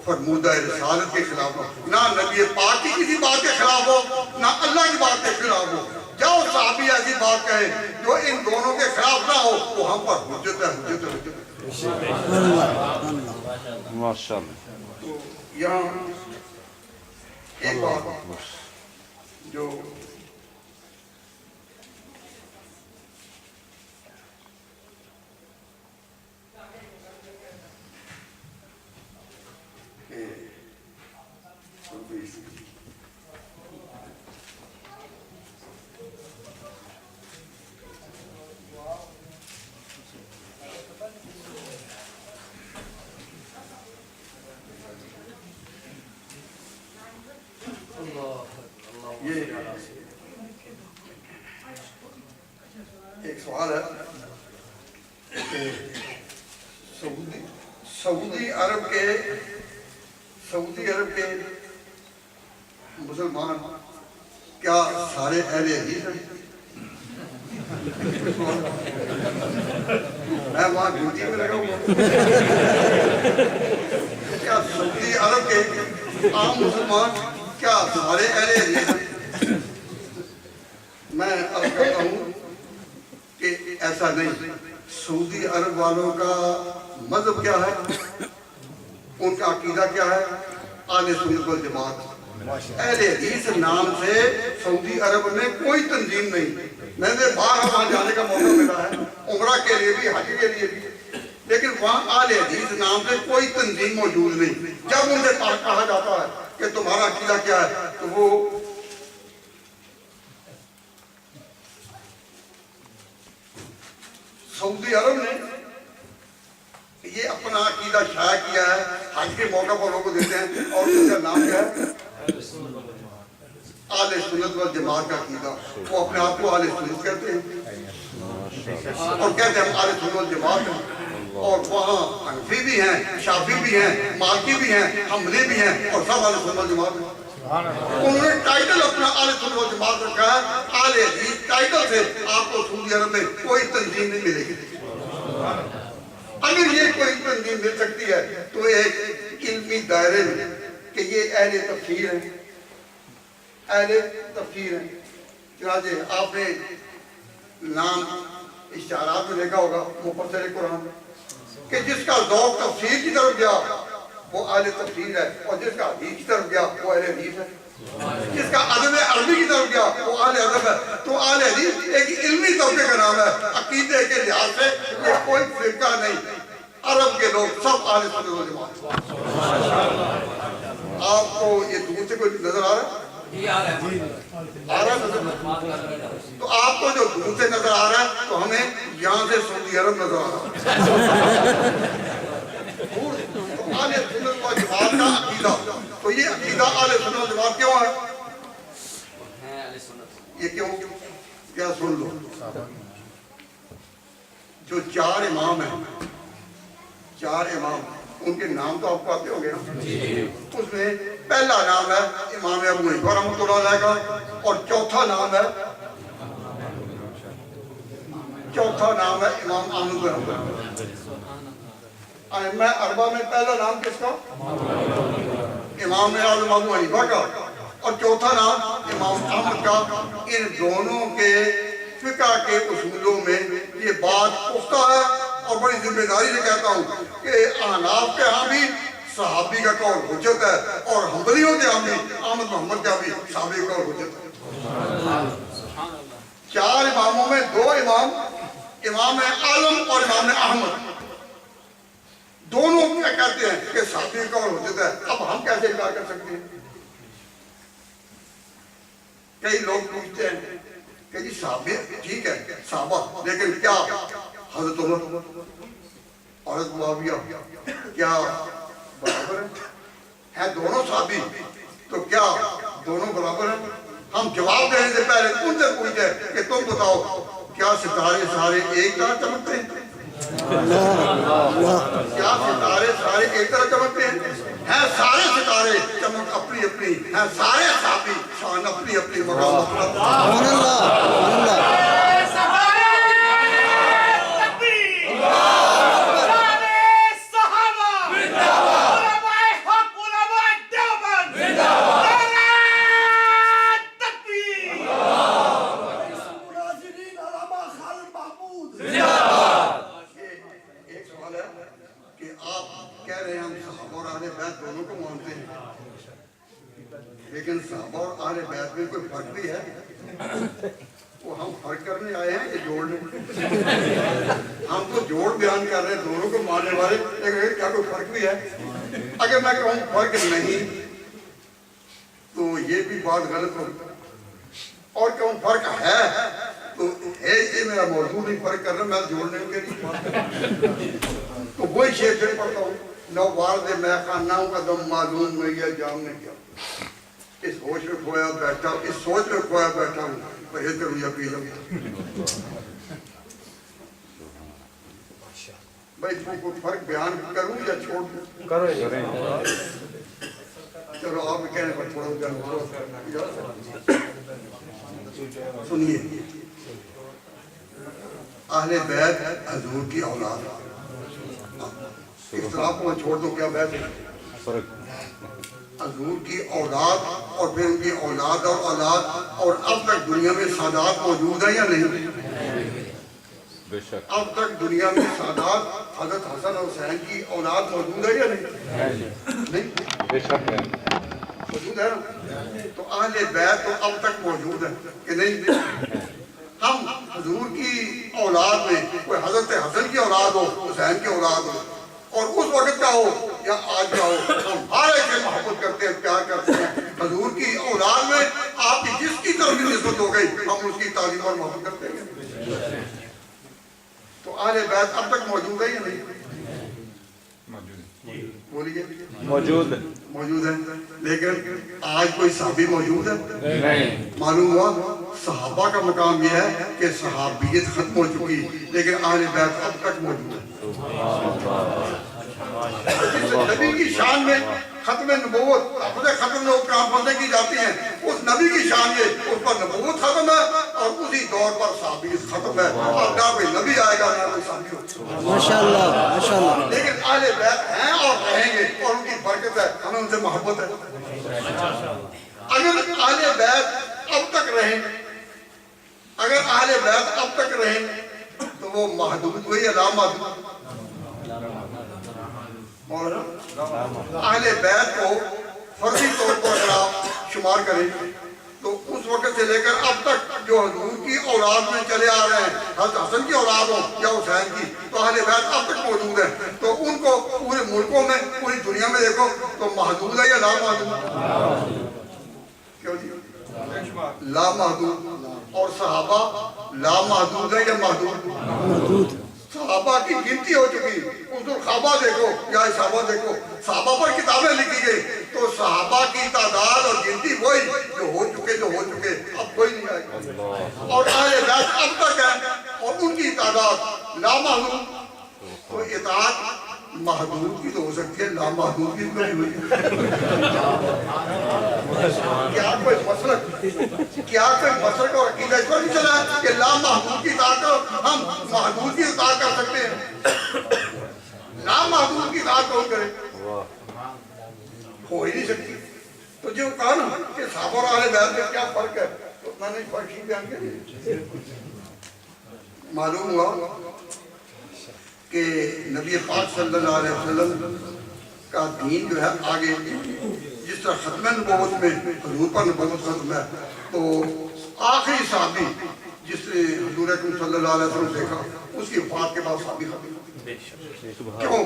فرمودہ رسالت کے خلاف ہو. نہ نبی پاک کی کسی بات کے خلاف ہو نہ اللہ کی بات کے خلاف ہو. جاؤ صحابی ایسی بات کہے جو ان دونوں کے خلاف نہ ہو وہ ہم پر حجت ہے. تو یہاں ایک بات جو ایک سوال ہے کہ سعودی عرب کے مسلمان کیا سارے اہل حدیث ہیں؟ میں وہاں ڈیوٹی میں لگا ہوں. کیا سعودی عرب کے عام مسلمان کیا سارے اہل حدیث ہیں؟ میں عرض کرتا ہوں کہ ایسا نہیں. سعودی عرب والوں کا مذہب کیا ہے, ان کا عقیدہ کیا ہے؟ اہل سنت والجماعت. اہل حدیث نام سے سعودی عرب میں کوئی تنظیم نہیں. میں نے باہر وہاں جانے کا موقع ملا ہے, عمرہ کے لیے بھی حج کے لیے بھی, لیکن وہاں اہل حدیث نام سے کوئی تنظیم موجود نہیں. جب ان سے کہا جاتا ہے کہ تمہارا عقیدہ کیا ہے تو وہ سعودی عرب نے یہ اپنا عقیدہ شائع کیا ہے, حج کے موقع پر لوگوں کو دیتے ہیں, اور اس کا نام کیا ہے اہل سنت والجماعت کا عقیدہ. وہ اپنے آپ کو اہل سنت کہتے ہیں اور کہتے ہیں اہل سنت والجماعت ہیں. اور وہاں حنفی بھی ہیں, شافعی بھی ہیں, مالکی بھی ہیں, حنبلی بھی ہیں, اور سب اہل سنت والجماعت ہیں. انہوں نے ٹائٹل اپنا اہل سنت والجماعت رکھا ہے. اہل حدیث ٹائٹل سے آپ کو سعودی عرب میں کوئی تنظیم نہیں ملے گی. اگر یہ کوئی تنظیم مل سکتی ہے تو ایک علمی دائرے میں کہ یہ اہل تفسیر ہیں, چنانچہ آپ نے نام اشتہارات میں دیکھا ہوگا مفسر قرآن کہ جس کا ذوق تفسیر کی طرف گیا وہ اہل تفسیر ہے, اور جس کا حدیث کی طرف گیا وہ اہل حدیث ہے. جس کا ادب عربی کی طرف گیا وہ اہل ادب ہے. تو اہل حدیث ایک علمی طبقے کا نام ہے. عقیدے کے لحاظ سے یہ کوئی فرقہ نہیں. عرب کے لوگ سب اہل سنت والجماعت. آپ کو یہ دور سے کوئی نظر آ رہا ہے؟ آ رہا ہے. تو آپ کو جو دور سے نظر آ رہا ہے تو ہمیں یہاں سے سعودی عرب نظر آ رہا ہے. عقیدہ اہل سنت والجماعت کیوں ہے؟ یہ کیوں؟ کیا سن لو، جو 4 امام ہیں، 4 امام، ان کے نام تو آپ کو آتے ہوں گے نا؟ اس میں پہلا نام ہے امام ابو حنیفہ رحمۃ اللہ علیہ کا، اور چوتھا نام ہے امام احمد بن حنبل۔ ائمہ اربعہ میں پہلا نام کس کا؟ امام اعظم ابو حنیفہ کا، اور چوتھا نام امام احمد کا۔ ان دونوں کے فقہ کے اصولوں میں یہ بات پختہ ہے، اور بڑی ذمہ داری سے کہتا ہوں کہ احناف کے ہاں بھی صحابی کا قول حجت ہے، اور حنبلیوں کے ہاں بھی احمد محمد کا بھی صحابی کا قول حجت ہے۔ 4 اماموں میں 2 امام، امام اعظم اور امام احمد، دونوں کیا کہتے ہیں کہ صحابی کا قول حجت ہے۔ اب ہم کیسے انکار کر سکتے ہیں؟ کئی لوگ پوچھتے ہیں کہ جی صحابی ٹھیک ہے صحابہ، لیکن کیا حضرت عمر، حضرت معاویہ کیا برابر ہیں؟ دونوں صحابی، تو کیا دونوں برابر ہیں؟ ہم جواب دینے سے پہلے ان سے پوچھتے ہیں کہ تم بتاؤ کیا ستارے سارے ایک طرح چمکتے ہیں؟ کیا ستارے سارے ایک طرح چمکتے ہیں؟ سارے ستارے چمک اپنی اپنی ہیں، سارے صحابی شان اپنی اپنی مقام سبحان اللہ، سبحان اللہ۔ لیکن صحابہ اور اہل بیت میں کوئی فرق بھی ہے؟ وہ ہم فرق کرنے آئے ہیں کہ جوڑنے؟ ہم تو جوڑ بیان کر رہے ہیں دونوں کو ماننے والے، لیکن کیا کوئی فرق بھی ہے؟ اگر میں کہوں فرق نہیں تو یہ بھی بات غلط ہوگی، اور کہوں فرق ہے تو یہ میرا موضوع نہیں فرق کرنا، میں جوڑنے کے لیے تو وہی شعر پھر پڑھتا ہوں، نوارد میں خاناؤں کا دم معلوم میں یہ جام نے کیا، اس ہوش میں کھویا بیٹھا، اس سوچ میں کھویا بیٹھا ہوں، پرہیز کروں یا پی لوں۔ بھائی کوئی فرق بیان کروں یا چھوڑ دوں؟ چلو آپ کہنے پر چھوڑو بیان کرو۔ سنیے، اہل بیت حضور کی اولاد، اختلاف کو میں چھوڑ دوں، کیا بیت ہے؟ حضور کی اولاد اور پھر ان کی اولاد اور اولاد، اور اب تک دنیا میں سادات موجود ہیں یا نہیں؟ اب تک دنیا میں سادات حضرت حسن اور حسین کی اولاد موجود ہے یا نہیں؟ نہیں موجود ہے نا؟ تو اہل بیت تو اب تک موجود ہے کہ نہیں؟ ہم حضور کی اولاد میں کوئی حضرت حسن کی اولاد ہو، حسین کی اولاد ہو، اور اس وقت کا ہو یا آج کا ہو، ہم ہر ایک سے محبت کرتے ہیں، پیار کرتے ہیں۔ حضور کی اولاد میں آپ کی جس کی طرف نسبت ہو گئی، ہم اس کی تعلیم اور محبت کرتے ہیں۔ تو اہل بیت اب تک موجود ہے یا نہیں؟ بولیے موجود ہے، لیکن آج کوئی صحابی موجود ہے؟ نہیں۔ معلوم ہوا صحابہ کا مقام یہ ہے کہ صحابیت ختم ہو چکی، لیکن اہل بیت اب تک موجود ہے۔ نبی کی شان میں ختم نبوت، ختم نبوت کہاں پڑھنے کی جاتی ہیں؟ اس نبی کی شان یہ، اس پر نبوت ختم ہے اور اسی دور پر صحابیت ختم ہے، اور نہ کوئی نبی آئے گا نہ کوئی صحابی ہوگا۔ ماشاءاللہ، ماشاءاللہ۔ لیکن اہل بیت ہیں اور رہیں گے، اور ان کی برکت ہے، ہمیں ان سے محبت ہے۔ اگر اہل بیت اب تک رہیں، اگر اہل بیت اب تک رہیں تو وہ محدود ہوئی یا لامحدود؟ اہل بیت کو فرضی طور پر اگر آپ شمار کریں تو اس وقت سے لے کر اب تک جو حضور کی اولاد میں چلے آ رہے ہیں، حضرت حسن کی اولاد ہو یا حسین کی، تو اہل بیت اب تک موجود ہیں۔ تو ان کو پورے ملکوں میں، پوری دنیا میں دیکھو تو محدود ہے یا لامحدود؟ کیوں جی؟ لامحدود۔ اور صحابہ لامحدود ہے یا محدود؟ صحابہ کی گنتی ہو چکی. انظر خوابہ دیکھو یا صحابہ دیکھو, صحابہ پر کتابیں لکھی گئی تو صحابہ کی تعداد اور گنتی وہی جو ہو چکے, اب کوئی نہیں آئے. اور اہل بیت اب تک ہے اور ان کی تعداد لامحدود. تو اطاعت محدود کی تو ہو سکتی ہے, لامحدود کی تو نہیں ہوئی. کیا کوئی مسلک اور عقیدہ اس پر نہیں چلا ہے کہ لامحدود کی اطاعت ہم محدود کی اطاعت کر سکتے ہیں؟ لامحدود کی اطاعت کون کرے؟ ہو ہی نہیں سکتی. تو جو کہا نا کہ صحابہ اور اہل بیت میں کیا فرق ہے, تو اتنا نہیں فرق ہی بیان کیا. معلوم ہوا کہ نبی پاک صلی اللہ علیہ وسلم کا دین جو ہے آگے, جس طرح ختم نبوت میں حضور پر نبوت ختم ہے, تو آخری صحابی جس نے حضور اکرم صلی اللہ علیہ وسلم دیکھا, اس کی وفات کے بعد صحابی ختم. کیوں؟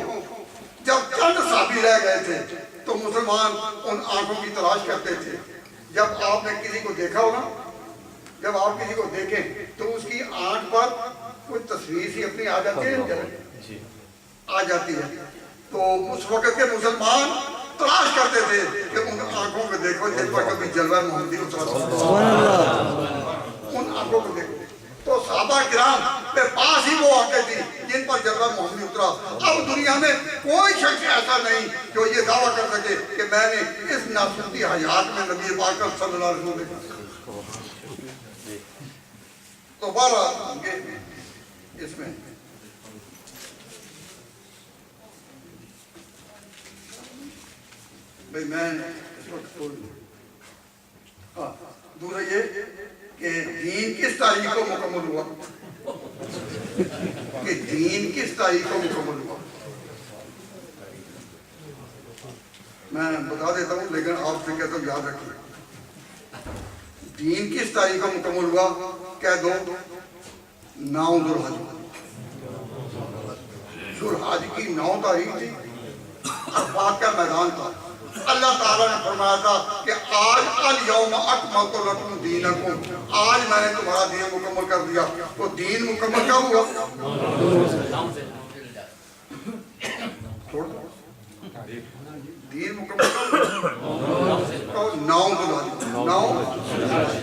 جب چند صحابی رہ گئے تھے تو مسلمان ان آنکھوں کی تلاش کرتے تھے. جب آپ نے کسی کو دیکھا ہو نا, جب آپ کسی کو دیکھیں تو اس کی آنکھ پر کوئی تصویر سی اپنی آ جاتی ہے, آ جاتی ہے. تو اس وقت کے مسلمان تلاش کرتے تھے کہ ان آنکھوں کو دیکھو جن پر کبھی جلوہ محمدی اترا, ان آنکھوں کو دیکھو. تو صحابہ کرام کے پاس ہی وہ آنکھیں تھی جن پر جلوہ محمدی اترا. اب دنیا میں کوئی شخص ایسا نہیں جو یہ دعویٰ کر سکے کہ میں نے اس ناسوتی حیات میں نبی پاک صلی اللہ علیہ وسلم دیکھا. تو بارہ اس میں بھئی میں اس وقت بول دوں. دوسرا یہ کہ دین کس تاریخ کو مکمل ہوا, کہ دین کس تاریخ کو مکمل ہوا. میں بتا دیتا ہوں لیکن آپ سے کہتا ہوں یاد رکھیے. دین کس تاریخ کو مکمل ہوا, کہہ دو 9 ذوالحج. ذوالحج کی 9 تاریخ تھی, عرفات کا میدان تھا. اللہ تعالیٰ نے فرمایا تھا کہ آج الیوم اکملت لکم دینکم, آج میں نے تمہارا دین مکمل کر دیا. تو دین مکمل کیا ہوا؟ دین مکمل کیا ہوا؟ 9 ذوالحج.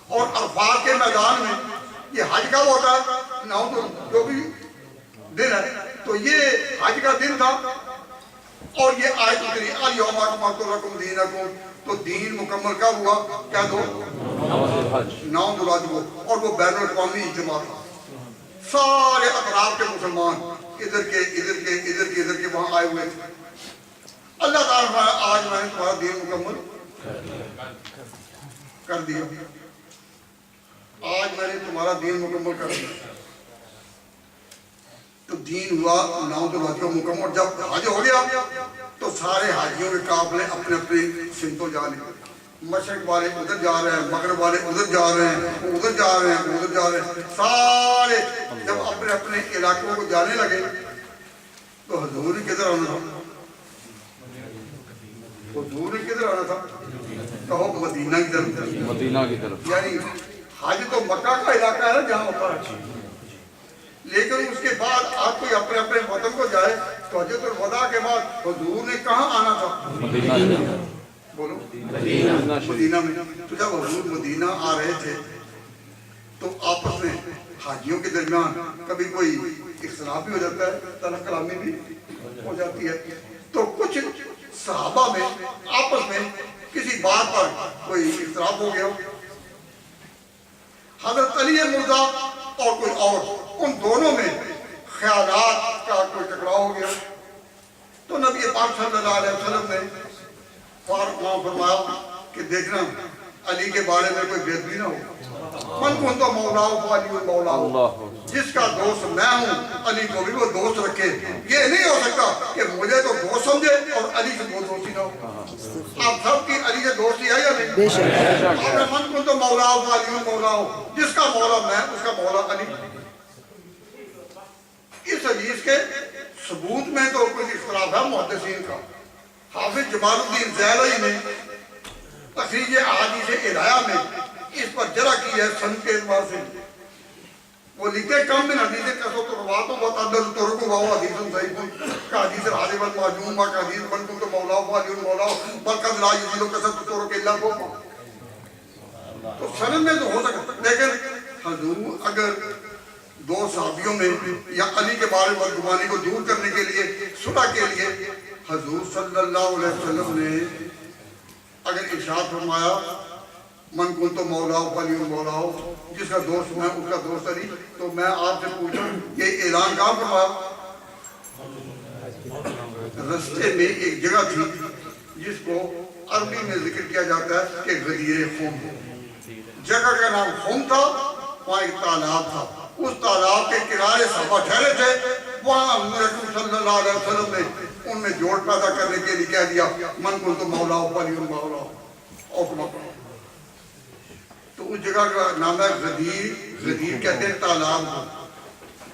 اور عرفات کے میدان میں یہ حج کب ہوتا ہے؟ 9 جو بھی دن ہے, تو یہ حج کا دن تھا. اور یہ آیت اتری الیوم اکملت لکم دینکم, تو دین مکمل کب ہوا؟ کہہ دو 9 ذوالحج کو. اور وہ بین الاقوامی اجتماع تھا, سارے اطراف کے مسلمان ادھر کے وہاں آئے ہوئے تھے. اللہ تعالیٰ نے آج میں نے تمہارا دین مکمل کر دیا, آج میں نے تمہارا دین مکمل کر دیا. تو دین ہوا 9 ذوالحج کو مکمل. جب حج ہو گیا تو سارے حاجیوں کے قافلے اپنے اپنے سمتوں جا لے. مشرق والے ادھر جا رہے ہیں, مغرب والے ادھر جا رہے ہیں, ادھر جا رہے ہیں, ادھر جا رہے ہیں. سارے جب اپنے اپنے علاقوں کو جانے لگے تو حضور نے کدھر آنا تھا؟ حضور نے کدھر آنا تھا؟ کہو مدینہ کی طرف. یعنی حج تو مکہ کا علاقہ ہے نا جہاں ہوتا ہے, لیکن اس کے بعد آپ کوئی اپنے اپنے وطن کو جائے تو حجۃ الوداع کے بعد حضور نے کہاں آنا تھا؟ بولو مدینہ میں. تو جب حضور مدینہ آ رہے تھے تو آپس میں حاجیوں کے درمیان کبھی کوئی اختلاف بھی ہو جاتا ہے, طلاق کلامی بھی ہو جاتی ہے. تو کچھ صحابہ میں آپس میں کسی بات پر کوئی اختلاف ہو گیا. حضرت علی مرزا اور کوئی اور, ان دونوں میں خیالات کا کوئی ٹکراؤ ہو گیا. تو نبی پاک صلی اللہ علیہ وسلم نے فرمایا کہ دیکھنا علی کے بارے میں کوئی بے ادبی نہ ہو. من کن تو مولا علی مولا, جس کا دوست میں ہوں علی کو بھی وہ دوست رکھے. یہ نہیں ہو سکتا کہ مجھے تو دوست سمجھے اور علی سے وہ دوستی نہ ہو. آپ سب کی علی سے دوستی ہے یا نہیں؟ من کن تو مولا علی مولا, جس کا مولا میں اس کا مولا علی. اس حدیث کے ثبوت میں تو کوئی اختلاف ہے محدثین کا. حافظ جمال الدین زیلعی نے تخریج احادیث ہدایہ میں اس پر جرح کی ہے سند کے اعتبار سے. وہ لکھتے کم من حدیث کسو تو رواتوں بتعدد طرق و حدیث ضعیف کا حدیث العالم المعجوم کا حدیث من کنت مولاہ فعلی مولاہ بل قد لا یزیل کسرت طرق الا کو. تو سند میں تو ہو سکتا لیکن حضور اگر دو صحابیوں میں یا علی کے بارے میں بدگمانی کو دور کرنے کے لیے صلح کے لیے حضور صلی اللہ علیہ وسلم نے اگر ارشاد فرمایا من کنت مولاہ فعلی مولاہ جس کا دوست میں اس کا دوست علی, تو میں آپ سے پوچھوں یہ اعلان کہاں فرمایا؟ رستے میں ایک جگہ تھی جس کو عربی میں ذکر کیا جاتا ہے کہ غدیر خم. جگہ کا نام خم تھا, وہاں ایک تالاب تھا, اس تالاب کے کنارے صحابہ ٹھہرے تھے, وہاں رسول صلی اللہ علیہ وسلم نے ان میں جوڑ پیدا کرنے کے لیے کہہ دیا من کنت مولاہ فعلی مولاہ اور تو اس جگہ کا نام ہے غدیر. غدیر کہتے ہیں تالاب کو.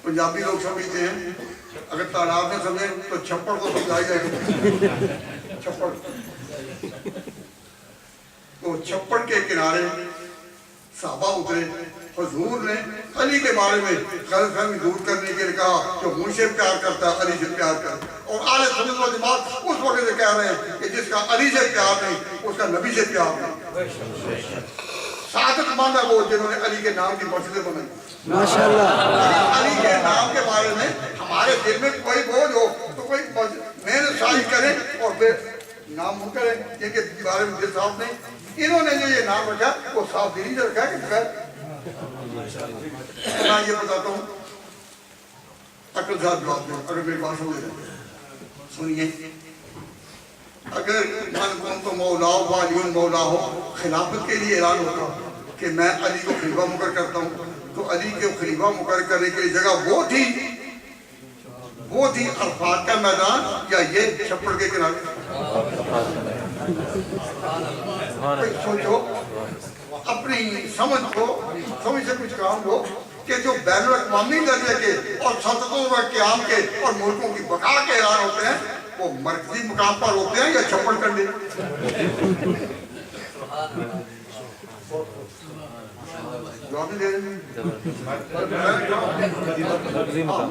پنجابی لوگ سمجھتے ہیں اگر تالاب میں سمجھیں تو چھپڑ کو سمجھائی جائے گا. چھپڑ تو چھپڑ کے کنارے صحابہ اترے. حضور نے علی کے بارے میں غلط فہمی دور کرنے کے لیے کہا جو مجھ سے پیار کرتا ہے علی سے پیار کرتا ہے, اور اہل سنت والجماعت اس وقت سے کہہ رہے ہیں کہ جس کا علی سے پیار نہیں اس کا نبی سے پیار نہیں. سعادت مند ہے وہ جنہوں نے علی کے نام کی مسجدیں بنائی. ماشاءاللہ علی کے نام کے بارے میں ہمارے دل میں کوئی بوجھ ہو تو کوئی محنت شاہی کرے اور پھر نام ہم کریں جن کے بارے میں دل صاف نہیں. انہوں نے جو یہ نام رکھا وہ صاف دلی سے رکھا ہے کہ بغیر. میں یہ بتاتا ہوں عقل صاحب جواب دیں اگر میری بات سمجھ رہے سنیے. اگر من کنت مولاہ فعلی مولاہ ہو خلافت کے لیے اعلان ہوتا کہ میں علی کو خلیفہ مقرر کرتا ہوں, تو علی کے خلیفہ مقرر کرنے کے لیے جگہ وہ تھی عرفات کا میدان یا یہ چھپڑ کے کنارے. سوچو اپنی سمجھ سے کچھ کام لو کہ جو بین الاقوامی درجے کے اور سلطنتوں و قیام کے اور ملکوں کی بقا کے اعلان ہوتے ہیں وہ مرکزی مقام پر ہوتے ہیں یا چھپڑ کنڈے. جواب نہیں دے رہے.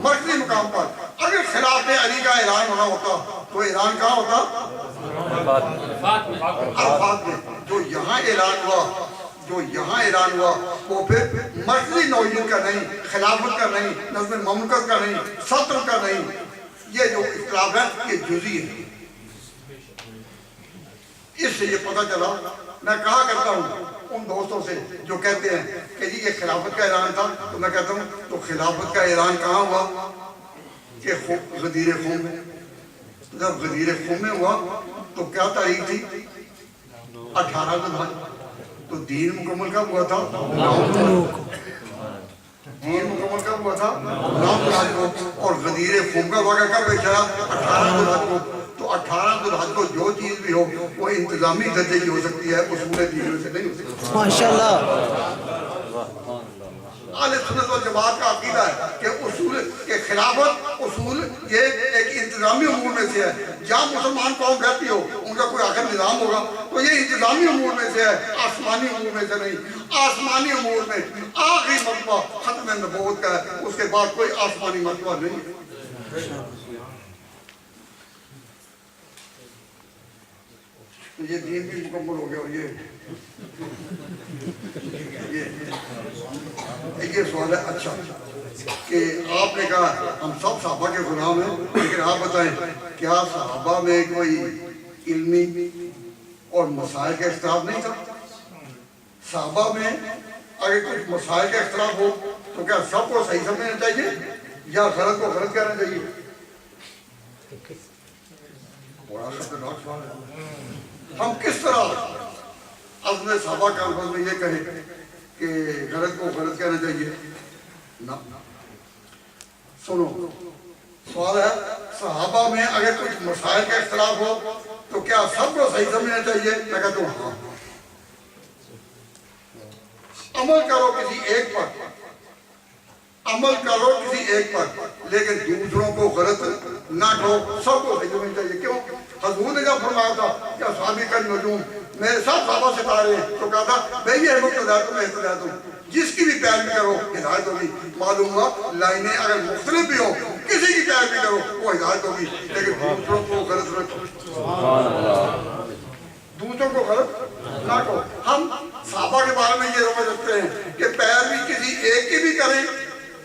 مرکزی مقام پر اگر خلاف علی کا اعلان ہونا ہوتا تو اعلان کہاں ہوتا؟ عرفات میں. جو یہاں اعلان ہوا وہ پھر مرکزی نوعیت کا نہیں, خلافت کا نہیں, نظم مملکت کا نہیں, سلطنت کا نہیں. یہ جو اختلاف ہے یہ جزئی ہے. اس سے یہ پتہ چلا, میں کہا کرتا ہوں ان دوستوں سے جو کہتے ہیں کہ جی یہ خلافت کا اعلان تھا, تو میں کہتا ہوں تو خلافت کا اعلان کہاں ہوا؟ کہ غدیر خم میں. جب غدیر خم میں ہوا تو کیا تاریخ تھی؟ 18 ذوالحج. تو دین مکمل کب ہوا تھا؟ دین مکمل کب ہوا تھا؟ 9 ذوالحج کو. اور غدیر خم کا واقعہ کب پیش آیا؟ 18 ذوالحج کو. تو 18 ذوالحج کو جو چیز بھی ہو وہ انتظامی درجے کی ہو سکتی ہے, اصول دین سے نہیں ہو سکتی. ماشاءاللہ اہل سنت والجماعت کا عقیدہ ہے کہ اصول کے خلافت اصول یہ ایک انتظامی امور میں سے ہے. جہاں مسلمان قوم رہتی ہو ان کا کوئی آخر نظام ہوگا تو یہ انتظامی امور میں سے ہے, آسمانی امور میں سے نہیں. آسمانی امور میں آخری مرتبہ ختم نبوت کا ہے, اس کے بعد کوئی آسمانی مرتبہ نہیں ہے. یہ دین بھی مکمل ہو گیا. اور یہ سوال ہے اچھا کہ آپ نے کہا ہم سب صحابہ کے غلام ہیں, لیکن آپ بتائیں کیا صحابہ میں کوئی علمی اور مسائل کا اختلاف نہیں تھا؟ صحابہ میں اگر کچھ مسائل کا اختلاف ہو تو کیا سب کو صحیح سمجھنا چاہیے یا غلط کو غلط کہنا چاہیے؟ بڑا خطرناک سوال ہے. ہم کس طرح عزم صحابہ کانفرنس میں یہ کہیں کہ غلط کو غلط کہنا چاہیے؟ نہ. سنو سوال ہے صحابہ میں اگر کچھ مسائل کا اختلاف ہو تو کیا سب کو صحیح سمجھنا چاہیے؟ میں کہتا ہوں ہاں. عمل کرو کسی ایک پر, عمل کرو کسی ایک پر, لیکن دوسروں کو غلط نہ کہو, سب کو صحیح سمجھنا چاہیے. کیوں؟ حضور نے جب فرمایا تھا کہ اصحابی کا نجوم میرے ساتھ صحابہ ستارے ہیں, تو کہا تھا میں یہ مقتدیات ہوں, میں احتجاج ہوں. جس کی بھی پیروی کرو ہدایت ہوگی. معلوم ہوا لائنیں اگر مختلف بھی ہو کسی کی پیروی کرو وہ ہدایت ہوگی, لیکن دوسروں کو غلط نہ کرو, دوسروں کو غلط نہ کرو. ہم صحابہ کے بارے میں یہ سمجھ رکھتے ہیں کہ پیروی کسی ایک کی بھی کریں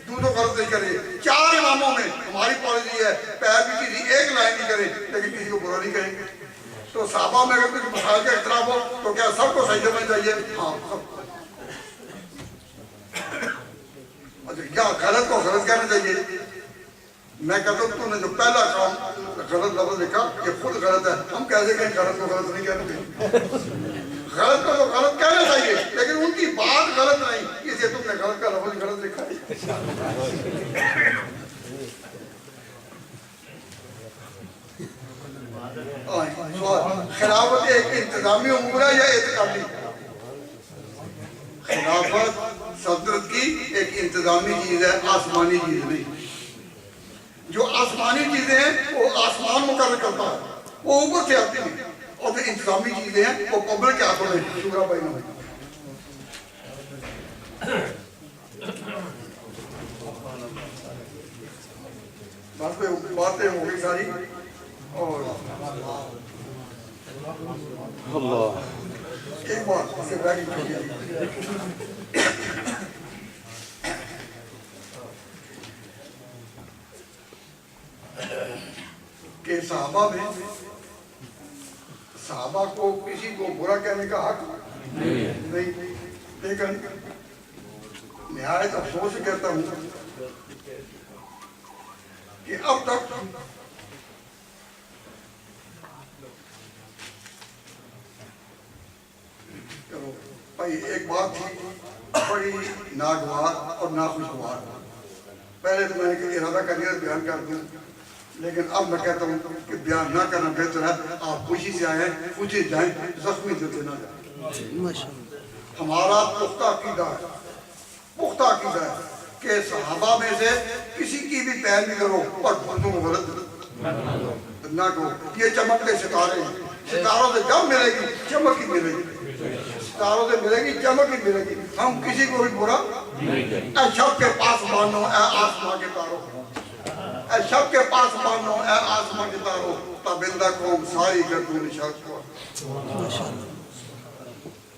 دوسروں غلط نہیں کریں. 4 اماموں میں ہماری پالیسی ہے پیروی کسی ایک لائن کی کریں لیکن کسی کو برا نہیں کریں گے. تو صحابہ میں اگر کچھ مسائل کا اختلاف ہو تو کیا سب کو صحیح سمجھنا چاہیے؟ ہاں سب کو. کیا غلط کو غلط کہنا چاہیے؟ میں کہتا ہوں تو نے جو پہلا کام غلط لفظ لکھا یہ خود غلط ہے. ہم کیسے کہیں غلط کو غلط نہیں کہنا چاہیے؟ غلط کو تو غلط کہنا چاہیے لیکن ان کی بات غلط نہیں, اس لیے تم نے غلط کا لفظ غلط لکھا ہے. خلافت ایک انتظامی امور ہے یا اعتقادی؟ خلافت سلطنت کی ایک انتظامی چیز ہے, آسمانی چیز نہیں. جو آسمانی چیزیں ہیں وہ آسمان مقرر کرتا ہے, وہ اوپر سے آتی ہیں, اور جو انتظامی چیزیں ہیں وہ پبلک کے ہاتھوں میں شورا بینوں میں. بس پہ باتیں ہو گئی ساری. اور ایک بات سے بیٹھی کہ صحابہ کو کسی کو برا کہنے کا حق نہیں, لیکن نہایت افسوس سے کہتا ہوں کہ اب تک بھائی ایک بات تھی بڑی ناگوار اور ناخوشگوار. پہلے تو میں نے ارادہ کر لیا بیان کر دوں, لیکن اب میں کہتا ہوں کہ بیان نہ کرنا بہتر ہے. آپ خوشی سے آئیں, خوشی جائیں, زخمی دل سے نہ جائیں. ہمارا پختہ عقیدہ ہے کہ صحابہ میں سے کسی کی بھی پیروی کرو اور بندوں کو غلط نہ کرو. یہ چمکتے ستارے ہیں, ستاروں سے جب ملے گی چمک ہی ملے گی, ستاروں سے ملے گی چمک ہی ملے گی. ہم کسی کو بھی برا اے شب کے پاس مانو اے آسمان کے تارو, اے شب کے پاس مانو اے آسمان کے تارو, تابندہ قوم ساری گردوں نشاط کو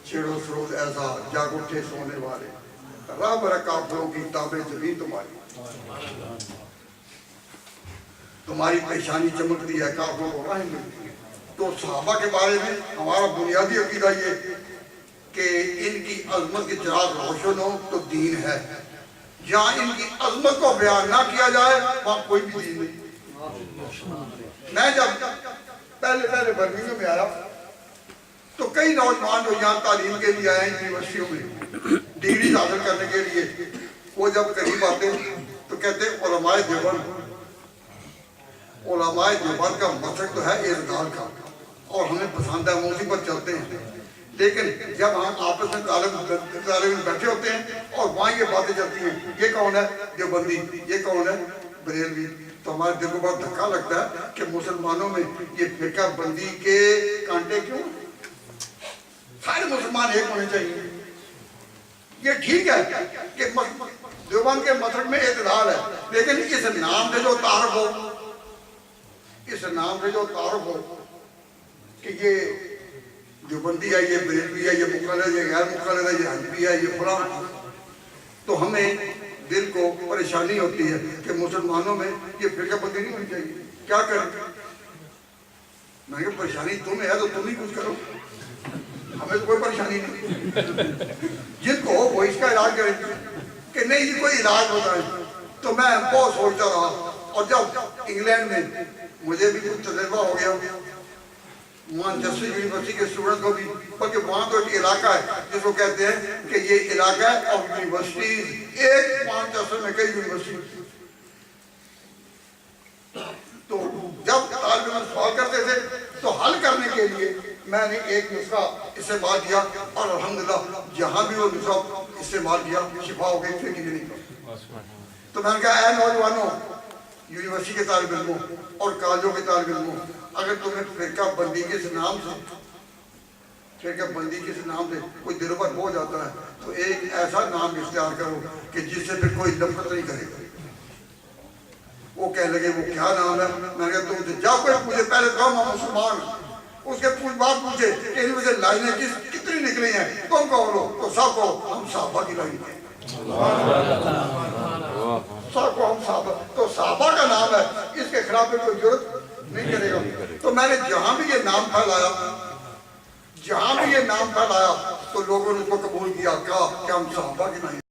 چھیڑو سروز ایسا جاگ اٹھے سونے والے, راہ برا کافروں کی تابع زمین تمہاری پیشانی چمکتی ہے, کافروں کو راہیں ملتی ہے. تو صحابہ کے بارے میں ہمارا بنیادی عقیدہ یہ کہ ان کی عظمت کے چراغ روشن ہو تو دین ہے. جہاں ان کی عظمت کو بیان نہ کیا جائے وہاں کوئی بھی دین نہیں. میں جب پہلے برمنگھم میں آیا تو کئی نوجوان جو یہاں تعلیم کے لیے آئے یونیورسٹیوں میں ڈگریز حاصل کرنے کے لیے, وہ جب قریب آتے تو کہتے علماء دیوبند کا مقصد تو ہے اعتدال کا اور ہمیں پسند ہے, موضوع پر چلتے ہیں. لیکن جب ہم آپس میں طالب بیٹھے ہوتے ہیں اور وہاں یہ باتیں چلتی ہیں, یہ کون ہے دیوبندی, یہ کون ہے بریلوی, تو ہمارے دل کو بہت دھکا لگتا ہے کہ مسلمانوں میں یہ فرقہ بندی کے کانٹے کیوں؟ سارے مسلمان ایک ہونے چاہیے. یہ ٹھیک ہے کہ دیوبند کے مسلک میں اعتدال ہے, لیکن اس نام سے جو تعارف ہو, اس نام سے جو تعارف ہو کہ یہ دیوبندی ہے, یہ بریلوی ہے, یہ مقلد ہے, یہ غیر مقلد ہے, یہ حنفی ہے, یہ فلاں, تو ہمیں دل کو پریشانی ہوتی ہے کہ مسلمانوں میں یہ فرقہ بندی نہیں ہونی چاہیے. کیا کریں؟ میں کہ پریشانی تمہیں ہے تو تم ہی کچھ کرو, ہمیں تو کوئی پریشانی نہیں. جن کو ہو وہ اس کا علاج کریں کہ نہیں یہ کوئی علاج ہوتا ہے. تو میں بہت سوچتا رہا, اور جب انگلینڈ میں مجھے بھی کچھ تجربہ ہو گیا, مانچسٹر یونیورسٹی کے اسٹوڈنٹ کو بھی, بلکہ وہاں تو ایک علاقہ ہے جس کو کہتے ہیں کہ یہ علاقہ ہے آف یونیورسٹیز, ایک مانچسٹر میں کئی یونیورسٹی. تو جب طالب علم سوال کرتے تھے تو حل کرنے کے لیے میں نے ایک نسخہ استعمال کیا, اور الحمدللہ جہاں بھی وہ نسخہ استعمال کیا شفا ہو گئی, پھر کسی نہیں. تو میں نے کہا اے نوجوانوں, یونیورسٹی کے طالب علموں اور کالجوں کے طالب علموں, اگر تمہیں فرقہ بندی کے اس نام سے پھر کہ بندی کس نام سے کوئی دل پر بوجھ آتا ہے تو ایک ایسا نام اختیار کرو کہ جس سے پھر کوئی نفرت نہیں کرے گا. وہ کہنے لگے وہ کیا نام ہے؟ میں نے کہا تم سے جا کوئی مجھے پہلے کہو میں مسلمان ہوں. اس کے پوچھ بات پوچھے کہ ان میں سے لائنیں کتنی نکلی ہیں تم کہو لو تو سب کو ہم صحابہ کی لائن ہیں. سب کو ہم صحابہ تو صحابہ کا نام ہے اس کے خلاف میں کوئی جرت نہیں کرے گا. تو میں نے جہاں بھی یہ نام پھیلایا تو لوگوں نے اس کو قبول کیا کہ ہم صحابہ کی لائن